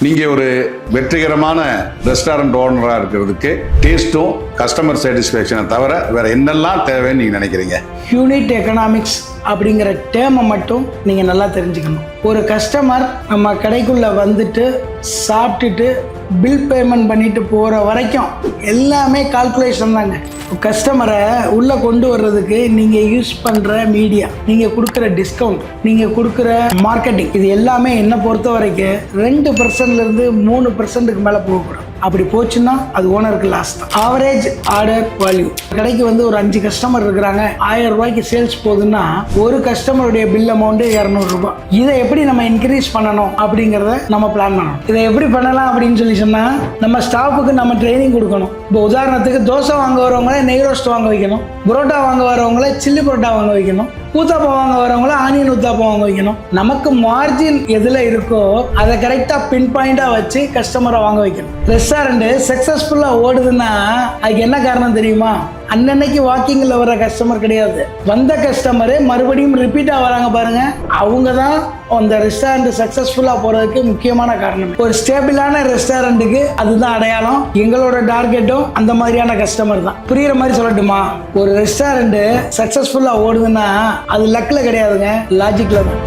நீங்க ஒரு வெற்றிகரமான ரெஸ்டாரண்ட் ஓனரா இருக்கிறதுக்கு டேஸ்ட்டும் கஸ்டமர் சாட்டிஸ்ஃபேக்ஷனை தவிர வேற என்னெல்லாம் தேவைன்னு நீங்க நினைக்கிறீங்க? யூனிட் எக்கனாமிக்ஸ் அப்படிங்கிற டேர்மை மட்டும் நீங்க நல்லா தெரிஞ்சுக்கணும். ஒரு கஸ்டமர் நம்ம கடைக்குள்ள வந்துட்டு சாப்பிட்டுட்டு பில் பேமெண்ட் பண்ணிட்டு போற வரைக்கும் எல்லாமே கால்குலேஷன் தாங்க. கஸ்டமரை உள்ள கொண்டு வர்றதுக்கு நீங்க யூஸ் பண்ற மீடியா, நீங்க கொடுக்குற டிஸ்கவுண்ட், நீங்க கொடுக்குற மார்க்கெட்டிங், இது எல்லாமே என்ன பொறுத்த வரைக்கும் 2% இருந்து 3% மேல போகக்கூடாது. அப்படி போச்சுன்னா அது ஓனருக்கு லாஸ் தான். ஆவரேஜ் ஆர்டர் வேல்யூ, கடைக்கு வந்து ஒரு 5 கஸ்டமர் இருக்கிறாங்க, 1000 ரூபாய்க்கு சேல்ஸ் போகுதுன்னா ஒரு கஸ்டமருடைய பில் அமௌண்ட் 200 ரூபாய். இதை எப்படி நம்ம இன்க்ரீஸ் பண்ணணும் அப்படிங்கிறத நம்ம பிளான் பண்ணணும். இதை எப்படி பண்ணலாம் அப்படின்னு சொல்லி சொன்னா, நம்ம ஸ்டாஃபுக்கு நம்ம ட்ரைனிங் கொடுக்கணும். இப்போ உதாரணத்துக்கு தோசை வாங்க வரவங்கள நெய் ரோஸ்ட் வாங்க வைக்கணும், புரோட்டா வாங்க வரவங்கள சில்லி புரோட்டா வாங்க வைக்கணும், ஊத்தாப்பம் வாங்க வரவங்கள ஆனியன் ஊத்தாப்பம் வாங்க வைக்கணும். நமக்கு மார்ஜின் எதுல இருக்கோ அதை கரெக்டா பின் பாயிண்டா வச்சு கஸ்டமரை வாங்க வைக்கணும். ரெஸ்டாரண்ட் சக்சஸ்ஃபுல்லா ஓடுதுன்னா அதுக்கு என்ன காரணம் தெரியுமா? அன்னன்னைக்கு வாக்கிங்ல வர கஸ்டமர் கிடையாது, வந்த கஸ்டமரு மறுபடியும் ரிப்பீட்டா வராங்க பாருங்க, அவங்க தான் அந்த ரெஸ்டாரண்ட் சக்சஸ்ஃபுல்லா போறதுக்கு முக்கியமான காரணம். ஒரு ஸ்டேபிளான ரெஸ்டாரண்ட்டுக்கு அதுதான் அடையாளம். எங்களோட டார்கெட்டும் அந்த மாதிரியான கஸ்டமர் தான். புரியுற மாதிரி சொல்லட்டுமா? ஒரு ரெஸ்டாரண்ட் சக்சஸ்ஃபுல்லா ஓடுதுன்னா அது லக்ல கிடையாதுங்க, லாஜிக்ல தான்.